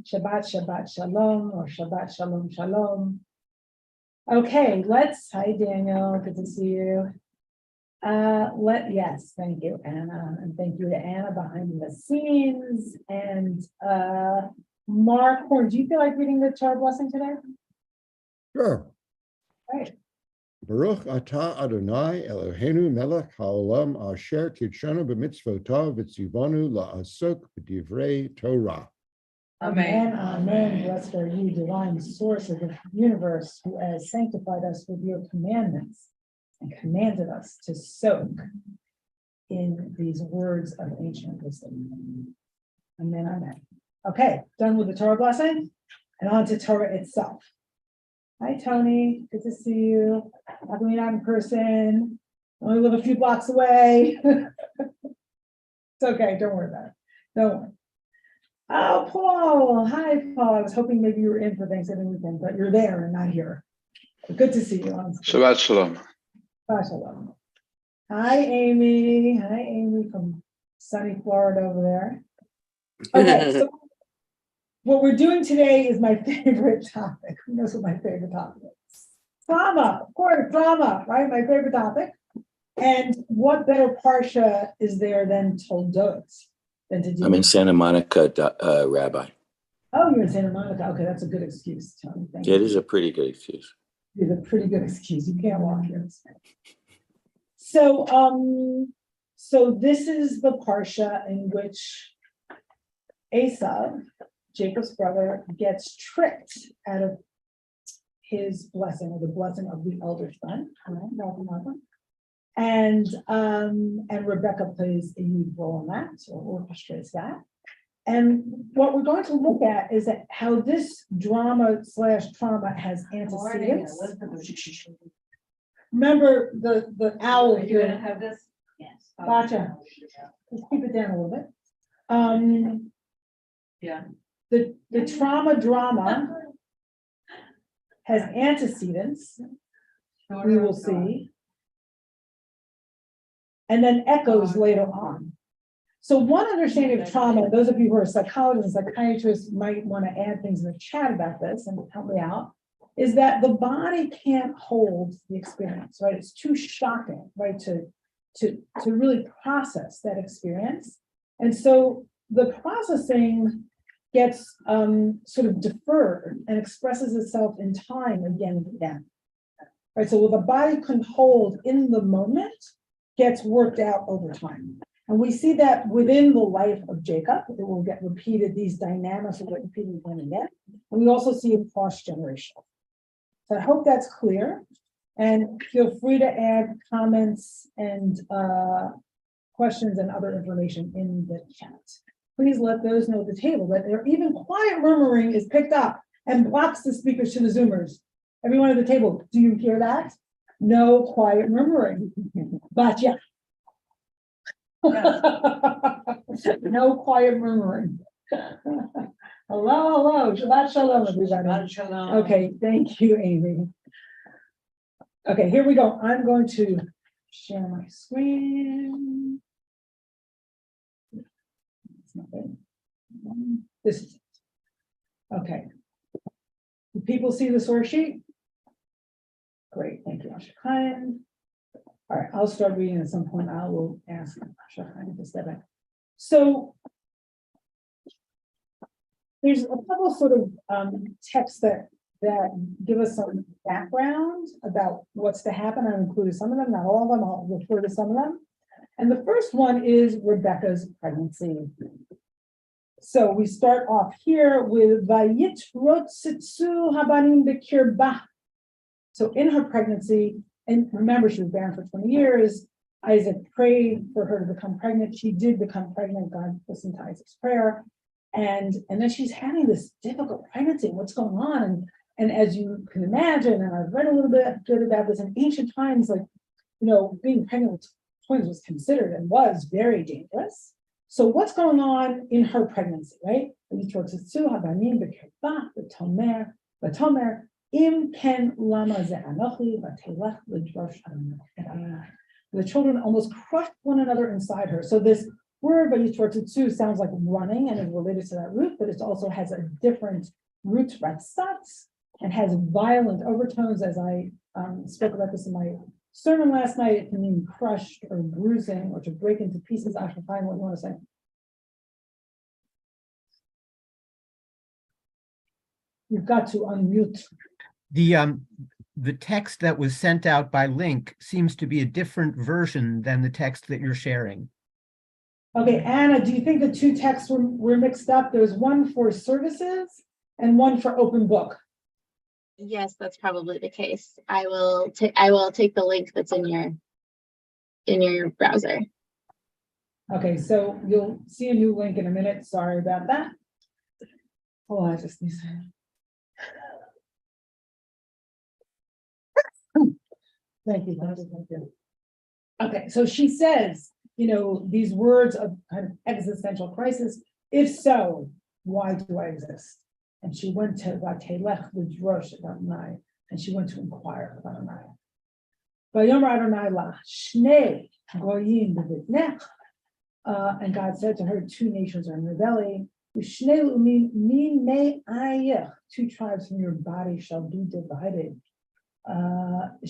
Shabbat Shalom, or Shabbat Shalom Shalom. Okay, hi Daniel, good to see you. Yes, thank you, Anna, and thank you to Anna behind the scenes. And Mark Horn, do you feel like reading the Torah blessing today? Sure. Right. Baruch atah Adonai Eloheinu melech haolam asher kitshanu b'mitzvotav v'tzivanu la'asok b'divrei Torah. Amen, amen. Blessed are you, divine source of the universe, who has sanctified us with your commandments and commanded us to soak in these words of ancient wisdom. Amen, amen. Okay, done with the Torah blessing and on to Torah itself. Hi, Tony. Good to see you. How can we not in person? Only live a few blocks away. It's okay. Don't worry about it. Don't worry. Oh, Paul. Hi, Paul. I was hoping maybe you were in for Thanksgiving weekend, but you're there and not here. But good to see you. Shabbat Shalom. Shabbat Shalom. Hi, Amy. Hi, Amy from sunny Florida over there. Okay, so what we're doing today is my favorite topic. Who knows what my favorite topic is? Drama, of course, drama, right? My favorite topic. And what better parsha is there than Toldot? I'm in Santa Monica, Rabbi. Oh, you're in Santa Monica. Okay, that's a good excuse, Tony. Thank you. It is a pretty good excuse. It's a pretty good excuse. You can't walk here. So, so this is the parsha in which Esav, Jacob's brother, gets tricked out of his blessing, or the blessing of the elder son. And Rebecca plays a huge role in that, or orchestrates that. And what we're going to look at is that how this drama/trauma has antecedents. Remember the owl. Are you gonna have this? Yes. Gotcha. Let's keep it down a little bit. Yeah. The trauma drama has antecedents, we will see, and then echoes later on. So one understanding of trauma, those of you who are psychologists and psychiatrists might want to add things in the chat about this and help me out, is that the body can't hold the experience, right? It's too shocking, right, to really process that experience. And so the processing gets sort of deferred and expresses itself in time again and again. Right, so what the body can hold in the moment gets worked out over time. And we see that within the life of Jacob. It will get repeated, these dynamics will get repeated again and again. And we also see it cross-generational. So I hope that's clear. And feel free to add comments and questions and other information in the chat. Please let those know at the table that there even quiet murmuring is picked up and blocks the speakers to the Zoomers. Everyone at the table, do you hear that? No quiet murmuring. But yeah. No quiet murmuring. Hello. Shabbat Shalom, everybody. Shabbat Shalom. Okay, thank you, Amy. Okay, here we go. I'm going to share my screen. This is it. Okay. Do people see the source sheet? Great, thank you, Asha. All right, I'll start reading at some point. I will ask Asha to step back. So there's a couple sort of texts that give us some background about what's to happen. I've included some of them, not all of them. I'll refer to some of them. And the first one is Rebecca's pregnancy. So we start off here with Vayitrotzitzu habanim b'kirbah. So in her pregnancy, and remember she was barren for 20 years, Isaac prayed for her to become pregnant. She did become pregnant. God listened to Isaac's prayer. And then she's having this difficult pregnancy. What's going on? And as you can imagine, and I've read a little bit good about this, in ancient times, like, being pregnant with twins was considered and was very dangerous. So what's going on in her pregnancy, right? Im ken lama ze anochi v'telech l'drosh Adonai. The children almost crushed one another inside her. So this word, but Yitzhak sounds like running and is related to that root, but it also has a different root, ratzatz, and has violent overtones, as I spoke about this in my sermon last night. It can mean crushed or bruising or to break into pieces. I can find what you want to say. You've got to unmute. The text that was sent out by link seems to be a different version than the text that you're sharing. Okay, Anna, do you think the two texts were mixed up? There's one for services and one for open book. Yes, that's probably the case. I will take the link that's in your browser. Okay, so you'll see a new link in a minute. Sorry about that. Oh, I just need to. Thank you. Okay, so she says, these words of kind of existential crisis. If so, why do I exist? And she went to Vatelech L'Drosh Adonai, and she went to inquire of Adonai. Vayomer Adonai la Shnei Goyim b'Vitnech. And God said to her, 2 nations are in your belly. Two tribes from your body shall be divided. Tribe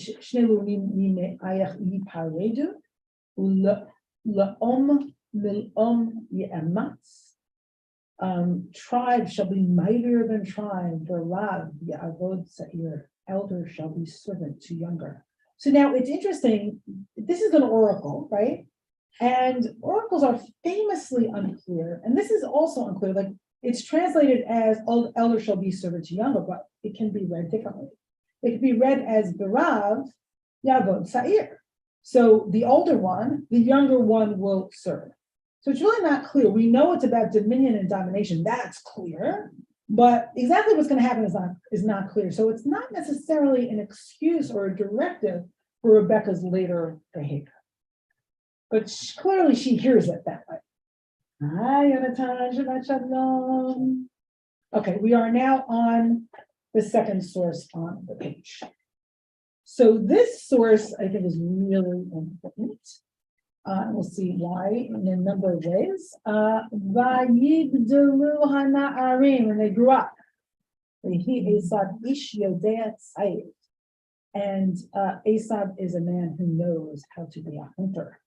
shall be mightier than tribe. Elder shall be servant to younger. So now it's interesting. This is an oracle, right? And oracles are famously unclear. And this is also unclear. Like it's translated as elder shall be servant to younger, but it can be read differently. It can be read as Berav Yavod Sa'ir. So the older one, the younger one will serve. So it's really not clear. We know it's about dominion and domination. That's clear. But exactly what's going to happen is not clear. So it's not necessarily an excuse or a directive for Rebecca's later behavior. But clearly she hears it that way. Hi, Yonatan, Shabbat Shalom. Okay, we are now on the second source on the page. So this source, I think, is really important. We'll see why in a number of ways. Vayigdalu hana'arim, when they grew up. He Esav ish yodea tzayid. And Esav is a man who knows how to be a hunter.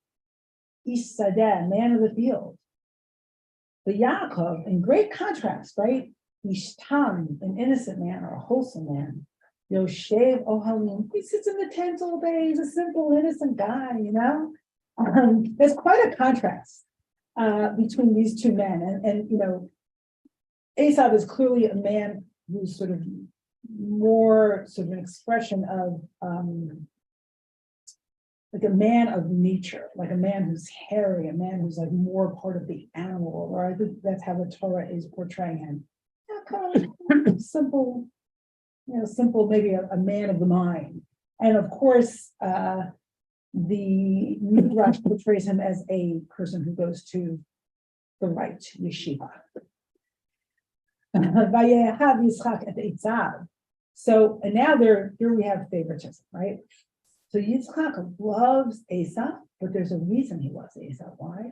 Ish sadeh, man of the field. The Yaakov, in great contrast, right? Ish tam, an innocent man or a wholesome man. Yoshev ohalim, he sits in the tent all day. He's a simple, innocent guy, There's quite a contrast between these two men. And Esav is clearly a man who's sort of more sort of an expression of like a man of nature, like a man who's hairy, a man who's like more part of the animal, or I think that's how the Torah is portraying him. Kind of simple, simple, maybe a man of the mind. And of course, the Midrash portrays him as a person who goes to the right yeshiva. So, and now here we have favoritism, right? So Yitzchak loves Esav, but there's a reason he loves Esav. Why?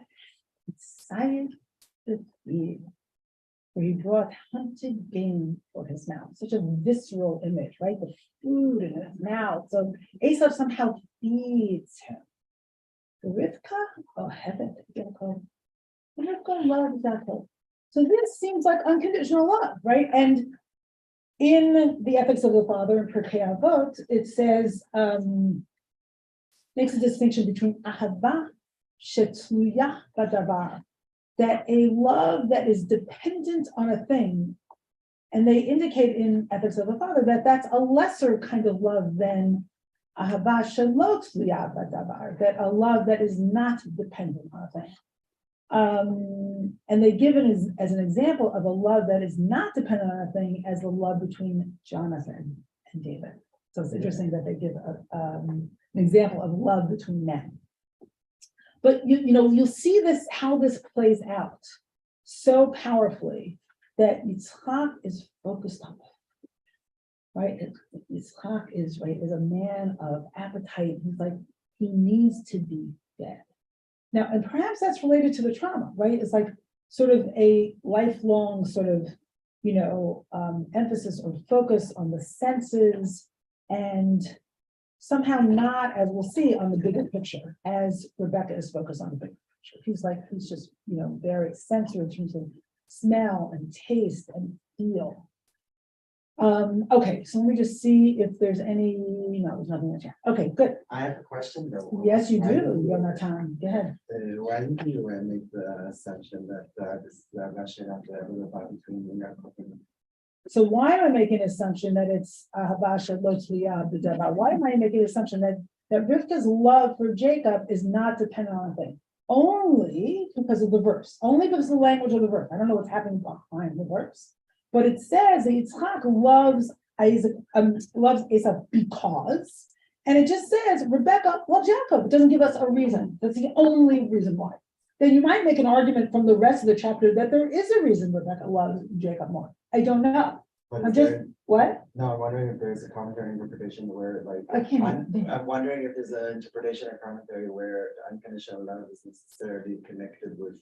It's science, where he brought hunted game for his mouth. Such a visceral image, right? The food in his mouth. So Esav somehow feeds him. Rivka, heaven, Rivka loves Yaakov. So this seems like unconditional love, right? And in the Ethics of the Father in Pirkei Avot, it says, makes a distinction between ahava shetluya badavar, that a love that is dependent on a thing, and they indicate in Ethics of the Father that that's a lesser kind of love than ahava shelot tluya badavar, that a love that is not dependent on a thing. And they give it as an example of a love that is not dependent on a thing as the love between Jonathan and David. So it's interesting that they give an example of love between men. But you'll see how this plays out so powerfully that Yitzchak is focused on it, right? Yitzchak is a man of appetite. He's like, he needs to be fed. Now, and perhaps that's related to the trauma, right? It's like sort of a lifelong sort of, emphasis or focus on the senses and somehow not, as we'll see, on the bigger picture, as Rebecca is focused on the bigger picture. He's just, very sensory in terms of smell and taste and feel. Okay, so let me just see if there's any, no, there's nothing in the chat. Okay, good. I have a question though. Yes, you Why do. You have no time. Go ahead. Why did you make the assumption that this Russian after between Yaakov and So why am I making an assumption that it's Ahavasha Lotzliya B'Deva? Why am I making an assumption that Rivka's love for Jacob is not dependent on a thing? Only because of the verse, only because of the language of the verse. I don't know what's happening behind the verse, but it says that Yitzchak loves Esau because, and it just says Rebecca loves Jacob. It doesn't give us a reason. That's the only reason why. Then you might make an argument from the rest of the chapter that there is a reason Rebecca loves Jacob more. I don't know. But I'm is just, there- what? No, I'm wondering if there's a commentary interpretation where I can't I'm even- wondering if there's an interpretation or commentary where unconditional love is necessarily connected with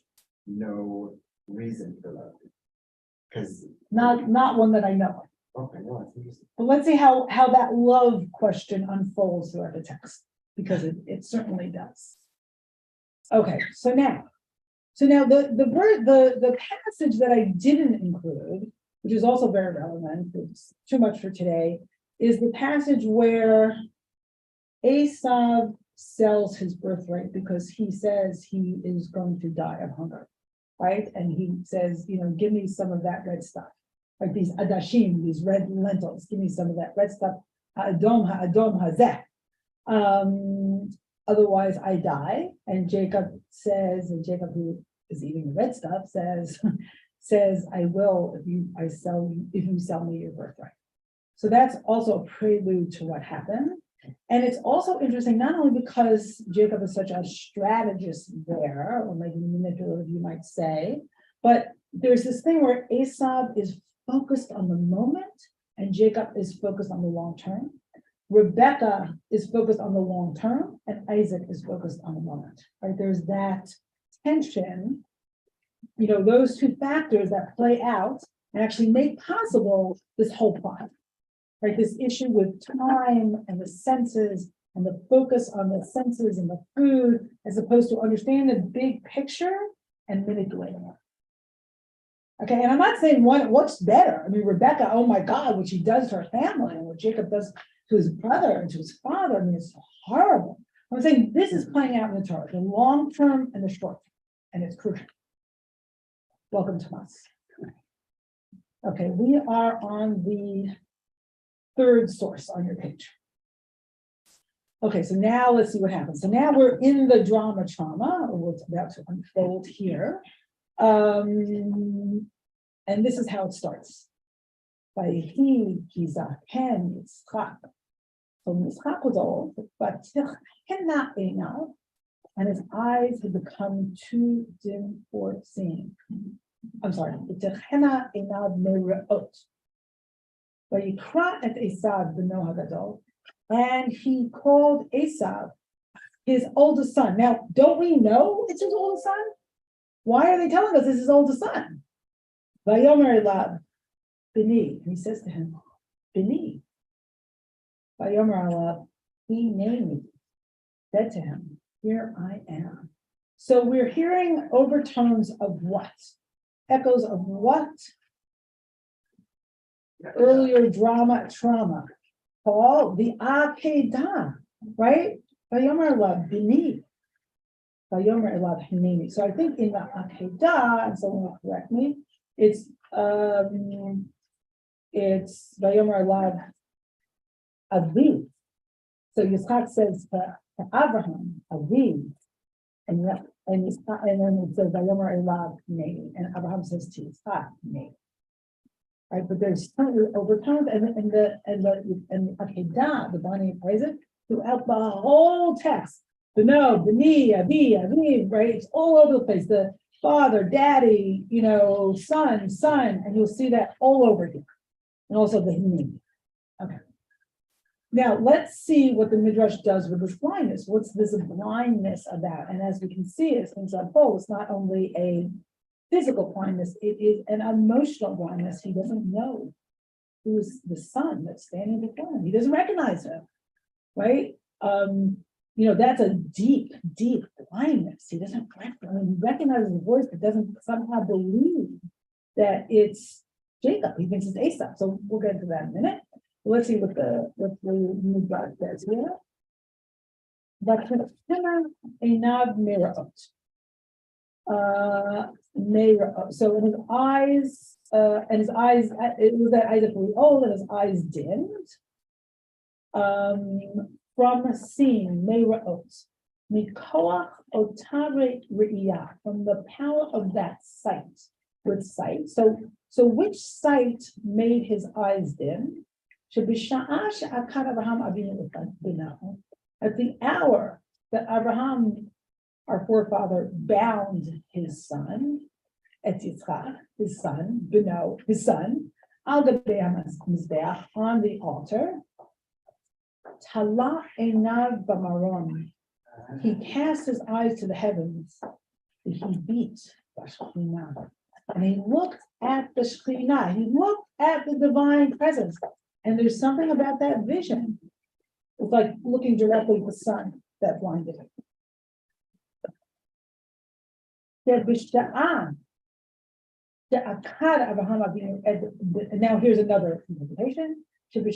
no reason for love. Because, Not one that I know of. okay, no, it's interesting. But let's see how that love question unfolds throughout the text, because it certainly does. Okay, so now the passage that I didn't include, which is also very relevant, it's too much for today, is the passage where Esau sells his birthright because he says he is going to die of hunger, right? And he says, give me some of that red stuff, like these adashim, these red lentils, give me some of that red stuff, ha'adom hazeh. Otherwise I die. And Jacob who is eating the red stuff says, I will if you sell me your birthright. So that's also a prelude to what happened. And it's also interesting, not only because Jacob is such a strategist there, or maybe manipulative, you might say, but there's this thing where Esau is focused on the moment and Jacob is focused on the long term. Rebecca is focused on the long term and Isaac is focused on the moment, right? There's that tension, those two factors that play out and actually make possible this whole plot, right? This issue with time and the senses and the focus on the senses and the food, as opposed to understanding the big picture and manipulating it. Okay, and I'm not saying what's better. I mean, Rebecca, oh my God, what she does to her family and what Jacob does to his brother and to his father, I mean, it's horrible. I'm saying this is playing out in the Torah, the long term and the short term, and it's crucial. Welcome to us. Okay, we are on the third source on your page. Okay, so now let's see what happens. So now we're in the drama trauma, or what's about to unfold here. And this is how it starts. Vayihi kizaken Yitzchak. So Yitzchak was old, but tichena einav, and his eyes had become too dim for seeing. I'm sorry, tichena einav mereot. Vayikra et Esav b'no hagadol, and he called Esav his oldest son. Now, don't we know it's his oldest son? Why are they telling us this is his oldest son? Vayomer elav b'ni, and he says to him, b'ni. Vayomer elav, he named me, said to him, here I am. So we're hearing overtones of what? Echoes of what? Earlier trauma. Paul, the Akedah, right? Vayomer elav b'ni. Vayomer elav hineni. So I think in the Akedah, and someone will correct me, it's Vayomer elav Avi. So Yitzchak says to Abraham, Avi, and then it says Vayomer elav hineni, and Abraham says to Yitzchak, hineni. Right, but there's certainly overtones, and the Akedah, the Bani of Isaac, throughout the whole text. The no, the knee, Avi, right? It's all over the place. The father, daddy, son, and you'll see that all over here. And also the hineni. Okay. Now, let's see what the Midrash does with this blindness. What's this blindness about? And as we can see, as things unfold, it's not only a physical blindness, it is an emotional blindness. He doesn't know who's the son that's standing before him. He doesn't recognize him, right? That's a deep, deep blindness. He doesn't recognize the voice, but doesn't somehow believe that it's Jacob. He thinks it's Esau. So we'll get into that in a minute. Let's see what the Midrash says here. But Einav Meirot. So in his eyes, it was that Isaac was old and his eyes dimmed. From seeing Meirot, Mikoach Otare Re'iyah, from the power of that sight, with sight. So which sight made his eyes dim? At the hour that Abraham, our forefather, bound his son, Yitzchak, his son, Beno, his son, al mizbeach, on the altar, Tala einav b'maron, he cast his eyes to the heavens, he beat Bashchina, and he looked at the Shekhinah, he looked at the divine presence. And there's something about that vision. It's like looking directly at the sun that blinded him. Now here's another interpretation. At the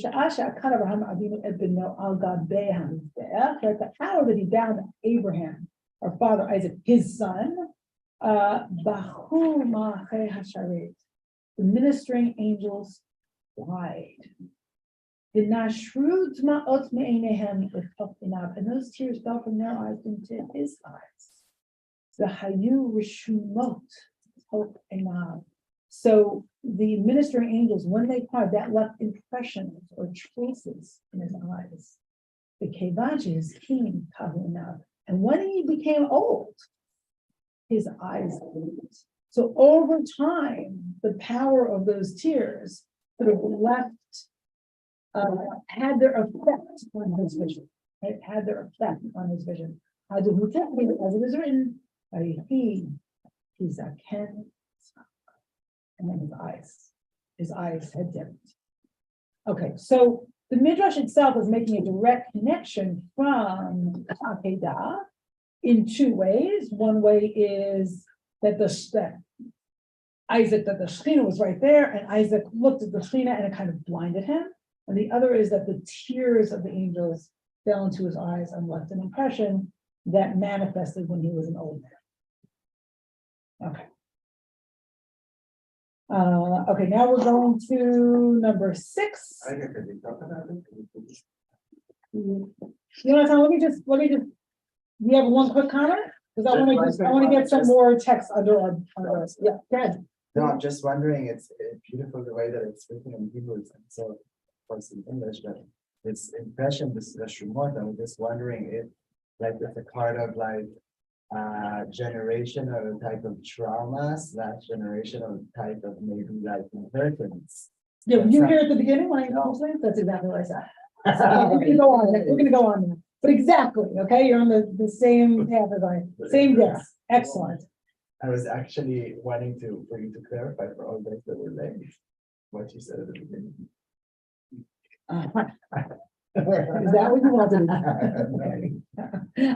hour that he bound Abraham, our father Isaac, his son, the ministering angels died. And those tears fell from their eyes into his eyes. The Hayu Rishumot. So the ministering angels, when they cried, that left impressions or traces in his eyes. The Kevaji is king Kahunav. And when he became old, his eyes lit. So over time, the power of those tears sort of left, had their effect on his vision. It had their effect on his vision. As it is written, he's a Ken, and then his eyes had dimmed. Okay, so the Midrash itself is making a direct connection from Akedah in two ways. One way is that Isaac, that the Shekhinah was right there, and Isaac looked at the Shekhinah and it kind of blinded him. And the other is that the tears of the angels fell into his eyes and left an impression that manifested when he was an old man. Okay. Okay, now we're going to number 6. I think we talk about it. Jonathan, let me just, we have one quick comment? Because I want to get some more text under our, yeah, go ahead. No, I'm just wondering, it's beautiful the way that it's written in Hebrew, and so, of course, in English, but it's impression, this Shumot, I'm just wondering if, like, it's a part of, like, generation or a type of trauma / generation or type of maybe, like, inheritance. Yeah, you hear at the beginning when I explained, that's exactly what I said. We're gonna go on, we're gonna go on, but exactly, okay, you're on the same path as same guess, excellent. I was actually wanting for you to clarify for all those that were late, what you said at the beginning. Is that what you wanted?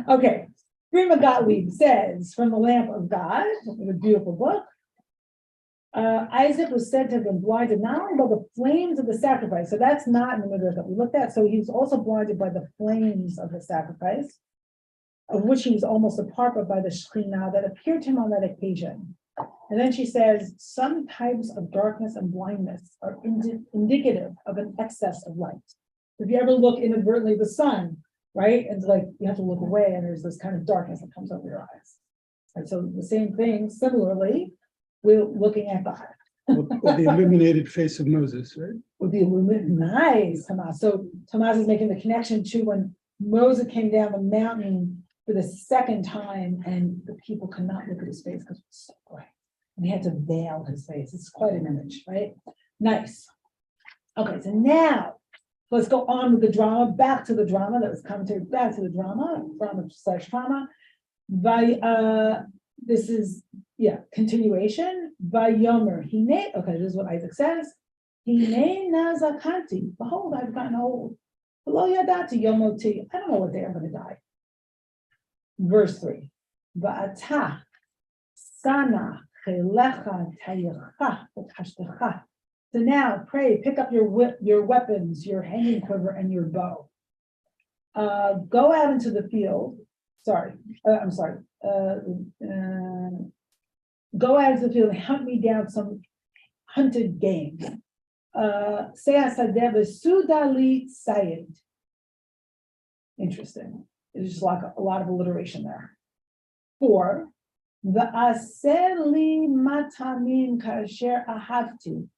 Okay, Prima Gottlieb says, from the lamp of God, a beautiful book, Isaac was said to have been blinded not only by the flames of the sacrifice, so that's not in the middle that we looked at, so he was also blinded by the flames of the sacrifice, of which he was almost a part of by the Shekhinah that appeared to him on that occasion. And then she says, some types of darkness and blindness are indicative of an excess of light. If you ever look inadvertently at the sun, right, and it's like you have to look away and there's this kind of darkness that comes over your eyes. And so the same thing, similarly, we're looking at God. With the illuminated face of Moses, right? With the illuminated, nice, Tomas. So Tomas is making the connection to when Moses came down the mountain for the second time and the people could not look at his face because it was so bright. And he had to veil his face. It's quite an image, right? Nice. Okay, so now Let's go on with the drama, back to the drama, that was commentary, back to the drama, drama/trauma. This is, continuation. Vayomer, okay, this is what Isaac says. Hine nazakanti, behold, I've gotten old. Lo yadati yomoti, I don't know what day I'm gonna die. Verse 3. Va'ata sana chelecha tayecha v'tashtecha. So now pray, pick up your weapons, your hanging quiver and your bow. Go out into the field. Go out into the field and hunt me down some hunted game. Sudali Sayed. Interesting. There's just like a lot of alliteration there. 4. The aseli matamin kasher ahavti.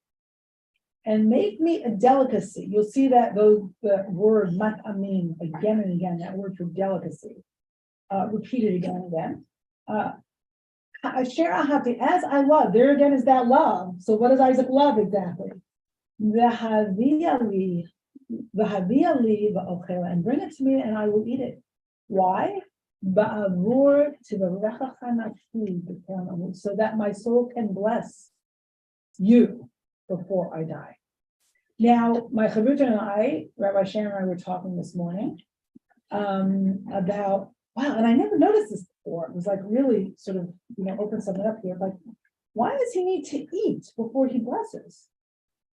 And make me a delicacy. You'll see that the word matamin again and again, that word for delicacy. Repeated again and again. Kasher ahavti, as I love. There again is that love. So what does Isaac love exactly? V'haviyali v'ochela, and bring it to me and I will eat it. Why? Ba'avur tivarechacha nafsi, so that my soul can bless you before I die. Now, my chavruta and I, Rabbi Sharon and I were talking this morning about, wow, and I never noticed this before. It was like really sort of, open something up here. Like, why does he need to eat before he blesses?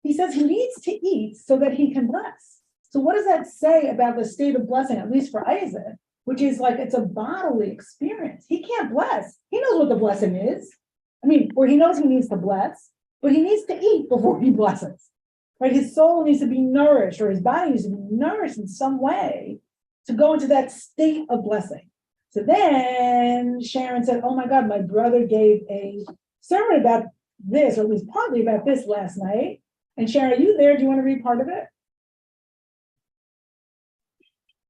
He says he needs to eat so that he can bless. So what does that say about the state of blessing, at least for Isaac, which is like it's a bodily experience. He can't bless. He knows what the blessing is. Or he knows he needs to bless, but he needs to eat before he blesses. Right? His soul needs to be nourished, or his body needs to be nourished in some way to go into that state of blessing. So then Sharon said, oh my God, my brother gave a sermon about this, or at least partly about this last night. And Sharon, are you there? Do you want to read part of it?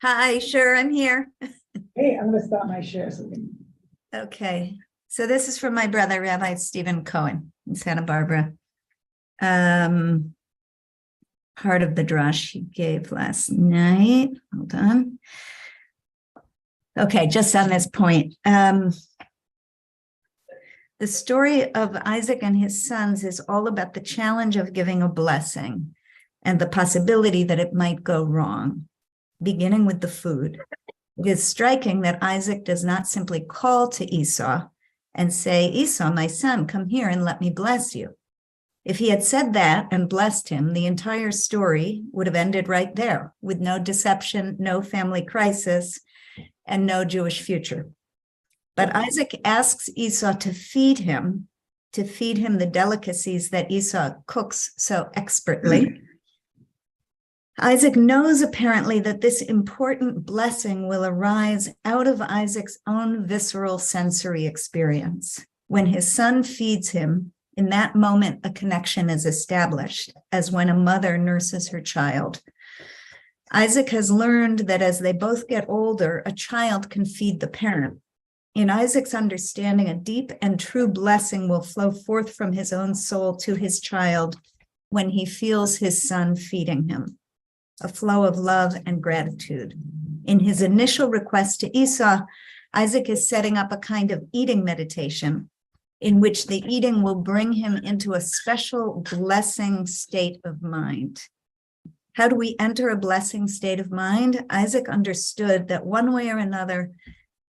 Hi, sure, I'm here. Hey, I'm going to stop my share. Okay, so this is from my brother, Rabbi Stephen Cohen in Santa Barbara. Part of the drush he gave last night. Hold on. Okay, just on this point. The story of Isaac and his sons is all about the challenge of giving a blessing and the possibility that it might go wrong, beginning with the food. It is striking that Isaac does not simply call to Esau and say, Esau, my son, come here and let me bless you. If he had said that and blessed him, the entire story would have ended right there, with no deception, no family crisis, and no Jewish future. But Isaac asks Esau to feed him the delicacies that Esau cooks so expertly. Isaac knows apparently that this important blessing will arise out of Isaac's own visceral sensory experience. When his son feeds him, in that moment, a connection is established, as when a mother nurses her child. Isaac has learned that as they both get older, a child can feed the parent. In Isaac's understanding, a deep and true blessing will flow forth from his own soul to his child when he feels his son feeding him, a flow of love and gratitude. In his initial request to Esau, Isaac is setting up a kind of eating meditation in which the eating will bring him into a special blessing state of mind. How do we enter a blessing state of mind? Isaac understood that one way or another,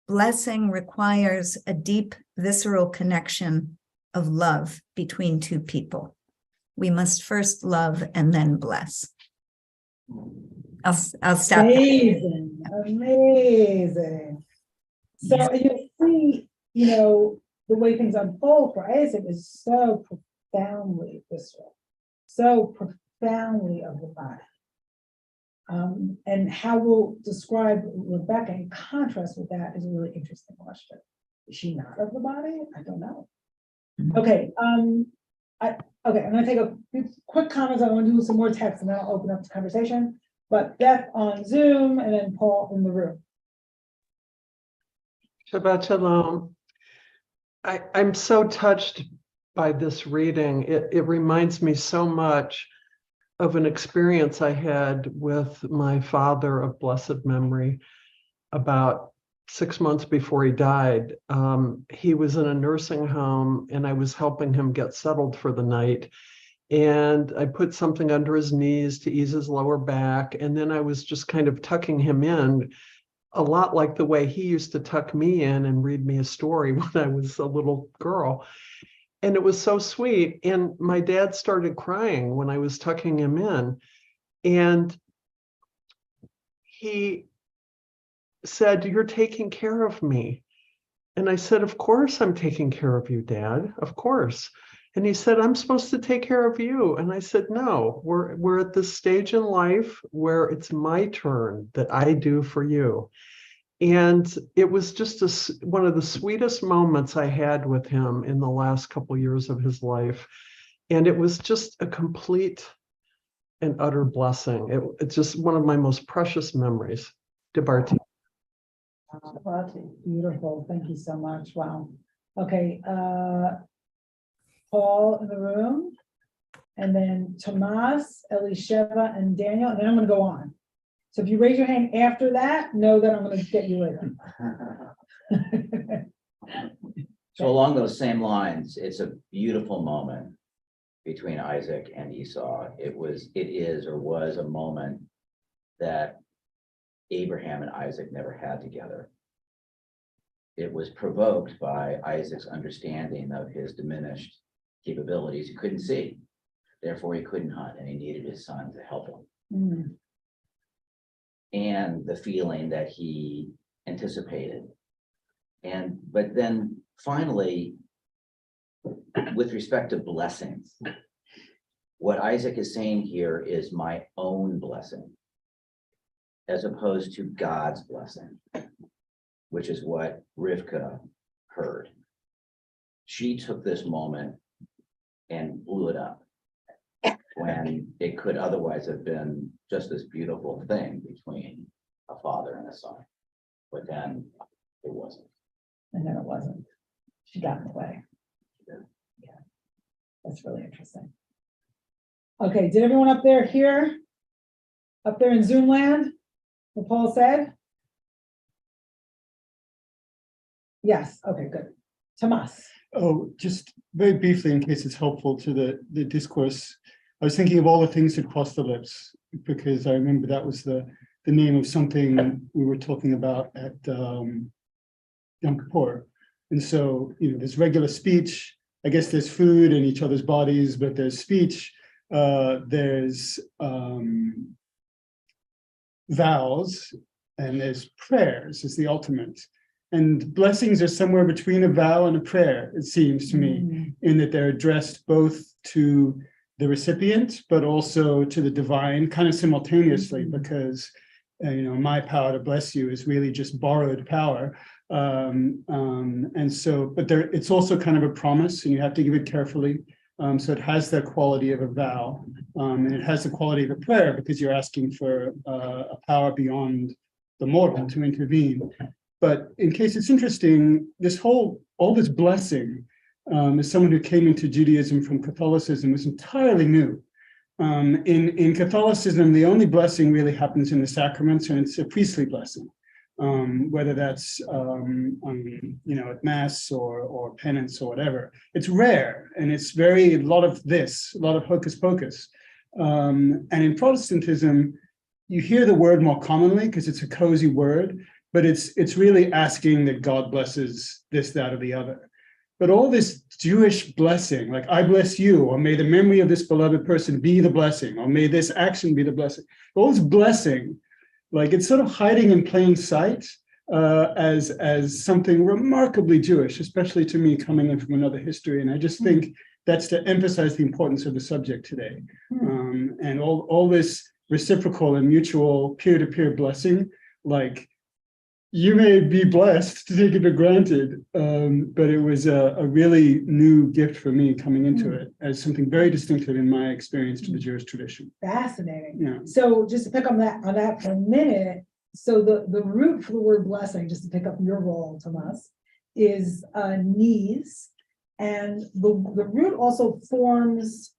blessing requires a deep visceral connection of love between two people. We must first love and then bless. I'll stop. Amazing, amazing. So you see, the way things unfold for Isaac is so profoundly visceral, so profoundly of the body. And how we'll describe Rebecca in contrast with that is a really interesting question. Is she not of the body? I don't know. Okay. I'm going to take a few quick comments. I want to do some more text and then I'll open up the conversation. But Beth on Zoom and then Paul in the room. Shabbat Shalom. I'm so touched by this reading. It reminds me so much of an experience I had with my father of blessed memory about 6 months before he died. He was in a nursing home and I was helping him get settled for the night. And I put something under his knees to ease his lower back. And then I was just kind of tucking him in, a lot like the way he used to tuck me in and read me a story when I was a little girl. And it was so sweet. And my dad started crying when I was tucking him in. And he said, "You're taking care of me." And I said, "Of course I'm taking care of you, Dad, of course." And he said, "I'm supposed to take care of you." And I said, "No, we're at this stage in life where it's my turn that I do for you." And it was just one of the sweetest moments I had with him in the last couple years of his life. And it was just a complete and utter blessing. It's just one of my most precious memories. DeBarty. Beautiful. Thank you so much. Wow. Okay. Paul in the room, and then Tomas, Elisheva, and Daniel, and then I'm going to go on. So if you raise your hand after that, know that I'm going to get you later. So along those same lines, it's a beautiful moment between Isaac and Esau. It is or was a moment that Abraham and Isaac never had together. It was provoked by Isaac's understanding of his diminished capabilities. He couldn't see, therefore he couldn't hunt, and he needed his son to help him. Mm. And the feeling that he anticipated. But then finally, with respect to blessings, what Isaac is saying here is my own blessing, as opposed to God's blessing, which is what Rivka heard. She took this moment and blew it up when it could otherwise have been just this beautiful thing between a father and a son. But then it wasn't. And then it wasn't. She got in the way. Yeah. That's really interesting. Okay, did everyone up there hear? Up there in Zoom land? What Paul said? Yes, okay, good. Tomas. Oh, just very briefly, in case it's helpful to the discourse, I was thinking of all the things that crossed the lips, because I remember that was the name of something we were talking about at Yom Kippur. And so, there's regular speech. I guess there's food in each other's bodies, but there's speech. There's vows, and there's prayers is the ultimate. And blessings are somewhere between a vow and a prayer, it seems to me, in that they're addressed both to the recipient, but also to the divine, kind of simultaneously, because my power to bless you is really just borrowed power. And so, but it's also kind of a promise, and you have to give it carefully. So it has the quality of a vow, and it has the quality of a prayer, because you're asking for a power beyond the mortal to intervene. But in case it's interesting, all this blessing, as someone who came into Judaism from Catholicism, was entirely new. In Catholicism, the only blessing really happens in the sacraments, and it's a priestly blessing, whether that's at Mass or penance or whatever. It's rare, and it's a lot of hocus pocus. And in Protestantism, you hear the word more commonly because it's a cozy word, but it's really asking that God blesses this, that, or the other. But all this Jewish blessing, like I bless you, or may the memory of this beloved person be the blessing, or may this action be the blessing. All this blessing, like it's sort of hiding in plain sight as something remarkably Jewish, especially to me coming in from another history. And I just think that's to emphasize the importance of the subject today. And all this reciprocal and mutual peer-to-peer blessing, like you may be blessed to take it for granted, but it was a really new gift for me coming into it as something very distinctive in my experience to the Jewish tradition. Fascinating. Yeah. So just to pick on that for a minute, so the root for the word blessing, just to pick up your role, Tomas, is knees, and the root also forms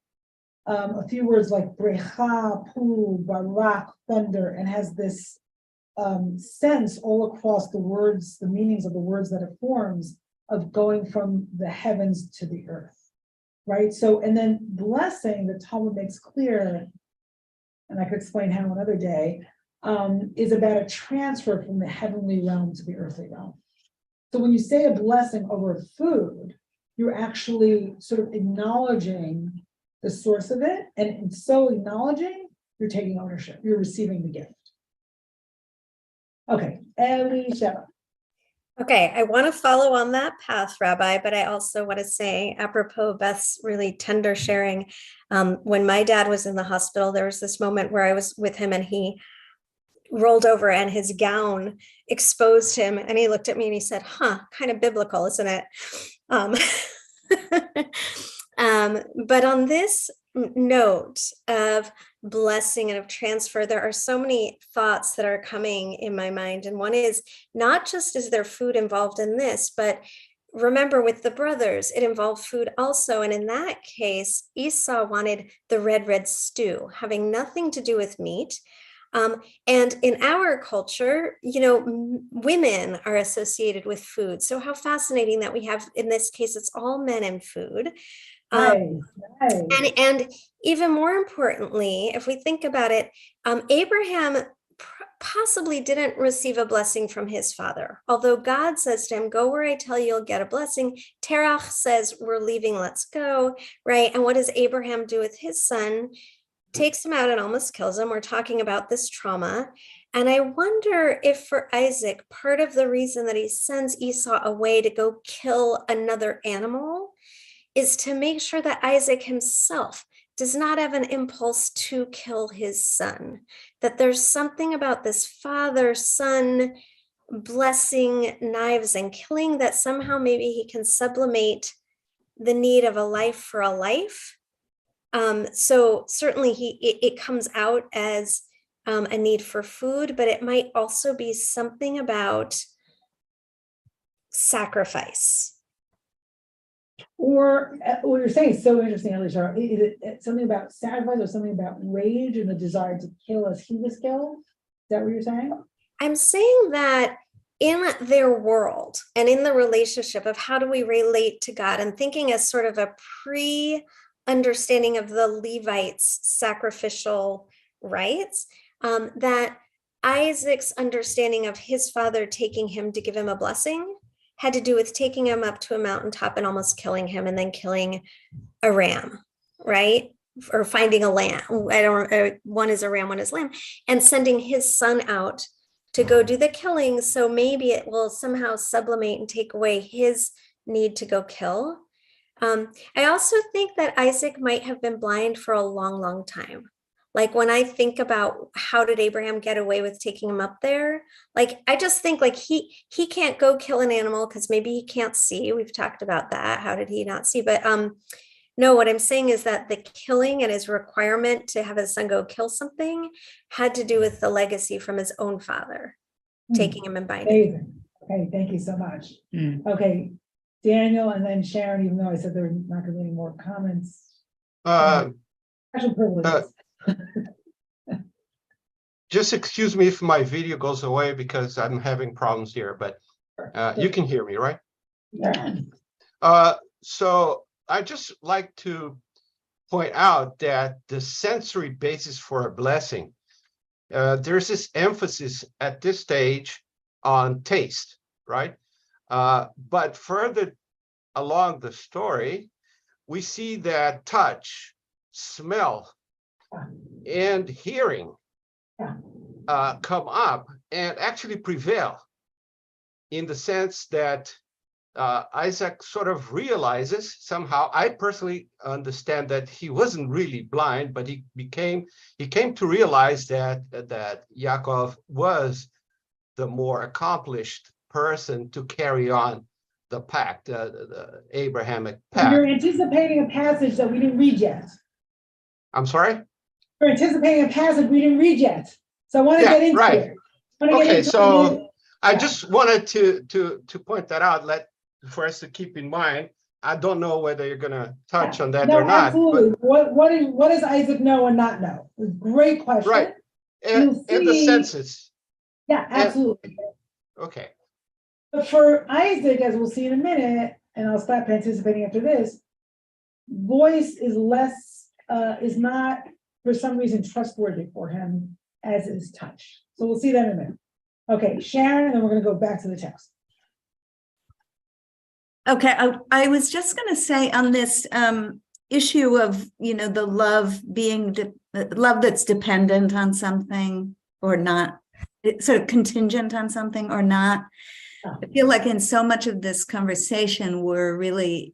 a few words like brecha, pu, barak, thunder, and has this sense all across the words, the meanings of the words that it forms of going from the heavens to the earth, right? So, and then blessing, the Talmud makes clear, and I could explain how another day, is about a transfer from the heavenly realm to the earthly realm. So when you say a blessing over food, you're actually sort of acknowledging the source of it, and in so acknowledging, you're taking ownership, you're receiving the gift. Okay, Elisha. Okay, I want to follow on that path, Rabbi, but I also want to say, apropos Beth's really tender sharing, when my dad was in the hospital, there was this moment where I was with him and he rolled over and his gown exposed him, and he looked at me and he said, huh, kind of biblical, isn't it? But on this note of blessing and of transfer, there are so many thoughts that are coming in my mind. And one is, not just is there food involved in this, but remember with the brothers, it involved food also. And in that case, Esau wanted the red stew, having nothing to do with meat. And in our culture, you know, women are associated with food. So how fascinating that we have, in this case, it's all men and food. And even more importantly, if we think about it, Abraham possibly didn't receive a blessing from his father. Although God says to him, go where I tell you, you'll get a blessing. Terach says, we're leaving, let's go, right? And what does Abraham do with his son? Takes him out and almost kills him. We're talking about this trauma. And I wonder if for Isaac, part of the reason that he sends Esau away to go kill another animal is to make sure that Isaac himself does not have an impulse to kill his son, that there's something about this father-son blessing knives and killing that somehow maybe he can sublimate the need of a life for a life. So certainly it comes out as a need for food, but it might also be something about sacrifice. Or what you're saying is so interesting, Elisha. Is it something about sacrifice or something about rage and the desire to kill as he was killed? Is that what you're saying? I'm saying that in their world and in the relationship of how do we relate to God, and thinking as sort of a pre-understanding of the Levites' sacrificial rites, that Isaac's understanding of his father taking him to give him a blessing had to do with taking him up to a mountaintop and almost killing him, and then killing a ram, right? Or finding a lamb. One is a ram, one is lamb, and sending his son out to go do the killing. So maybe it will somehow sublimate and take away his need to go kill. I also think that Isaac might have been blind for a long time. Like when I think about how did Abraham get away with taking him up there, like I just think like he can't go kill an animal because maybe he can't see. We've talked about that. How did he not see? But no, what I'm saying is that the killing and his requirement to have his son go kill something had to do with the legacy from his own father, taking him and binding him. Okay, thank you so much. Okay, Daniel and then Sharon, even though I said there were not going to be any more comments. Special privileges. Just excuse me if my video goes away because I'm having problems here, but you can hear me, right? Yeah. So I just like to point out that the sensory basis for a blessing, there's this emphasis at this stage on taste, right? But further along the story, we see that touch, smell, and hearing come up and actually prevail, in the sense that Isaac sort of realizes somehow. I personally understand that he wasn't really blind, but he came to realize that Yaakov was the more accomplished person to carry on the pact, the Abrahamic pact. You're anticipating a passage that we didn't read yet. I'm sorry? We're anticipating a passage we didn't read yet. So I want to get into it. Okay, so I just wanted to point that out, for us to keep in mind I don't know whether you're gonna touch on that No, or not, absolutely. but What does Isaac know and not know? Great question. right. You'll And the see- senses. Yeah, absolutely. Okay. But for Isaac, as we'll see in a minute, and I'll stop anticipating after this, voice is less, is not for some reason trustworthy for him as is touch. So we'll see that in a minute. Okay, Sharon, and then we're gonna go back to the text. Okay, I was just going to say on this issue of, the love being, love that's dependent on something or not, it's sort of contingent on something or not. I feel like in so much of this conversation, we're really,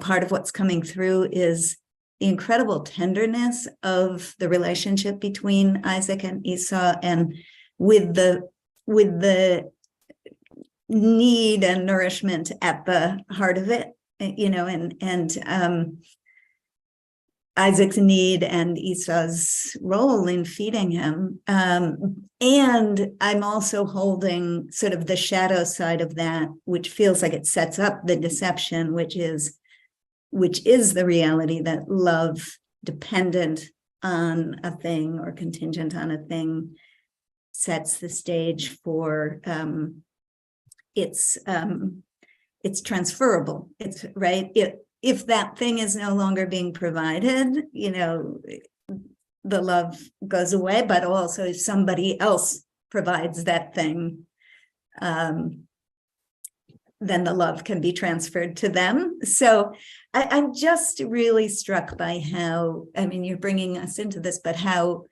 part of what's coming through is the incredible tenderness of the relationship between Isaac and Esau, and with the need and nourishment at the heart of it, and Isaac's need and Esau's role in feeding him. And I'm also holding sort of the shadow side of that, which feels like it sets up the deception, which is the reality that love dependent on a thing or contingent on a thing sets the stage for it's transferable. It's right. If that thing is no longer being provided, the love goes away, but also if somebody else provides that thing, then the love can be transferred to them. So I'm just really struck by how, you're bringing us into this, but how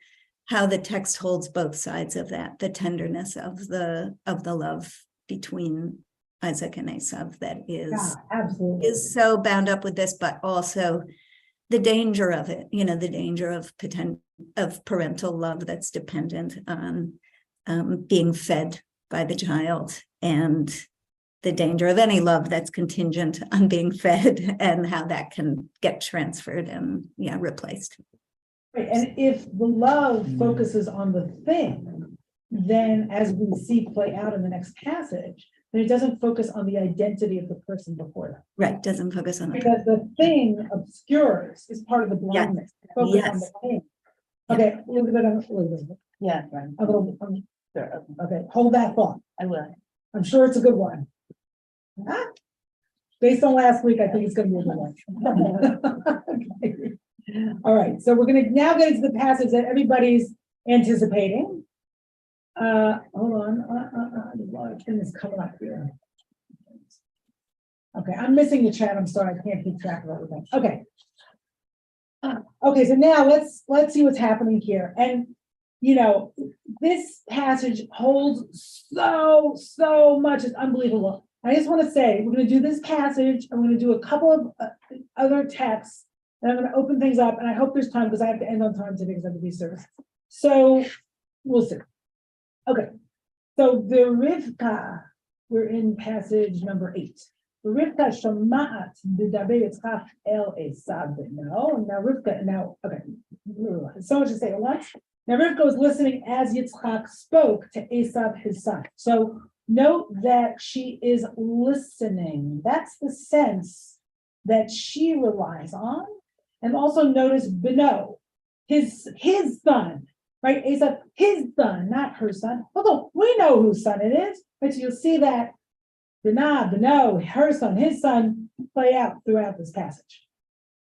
the text holds both sides of that, the tenderness of the love between Isaac and Esau that Absolutely. is so bound up with this, but also the danger of it, the danger of parental love that's dependent on being fed by the child, and the danger of any love that's contingent on being fed, and how that can get transferred and replaced. Right, and if the love focuses on the thing, then as we see play out in the next passage, then it doesn't focus on the identity of the person before them. Right, doesn't focus on Because the thing obscures is part of the blindness. Focus on the thing. Okay, Elizabeth. Yeah, right. Sure, Okay, hold that thought. I will. I'm sure it's a good one. Ah, based on last week, I think it's gonna be a good one. Okay. All right, so we're gonna now get into the passage that everybody's anticipating. Hold on, there's a lot of things coming up here. Okay, I'm missing the chat, I'm sorry, I can't keep track of everything. Okay. Okay, so now let's see what's happening here. And this passage holds so much, it's unbelievable. I just want to say, we're going to do this passage, I'm going to do a couple of other texts, and I'm going to open things up, and I hope there's time, because I have to end on time today because I have to be service. So we'll see. Okay, so the Rivka, we're in passage number 8. Rivka Shoma'at B'daber Yitzchak El Esav. Now Rivka, okay, so much to say at once. Now Rivka was listening as Yitzchak spoke to Esav, his son. So note that she is listening. That's the sense that she relies on. And also notice Beno, his son, right? Esav, his son, not her son. Although we know whose son it is, but you'll see that Beno, her son, his son, play out throughout this passage.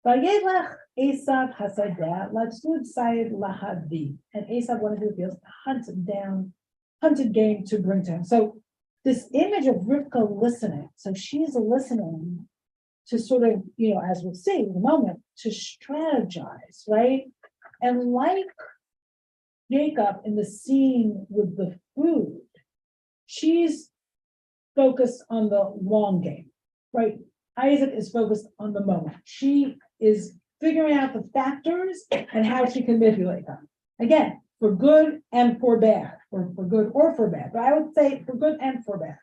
Vayelach Esav hasadeh latzud sayed lahadi, and Esav wanted to do fields, hunted game to bring to him. So this image of Rivka listening, so she's listening to sort of, as we'll see in a moment, to strategize, right? And like Jacob in the scene with the food, she's focused on the long game, right? Isaac is focused on the moment. She is figuring out the factors and how she can manipulate them. Again, for good and for bad, or for good or for bad, but I would say for good and for bad.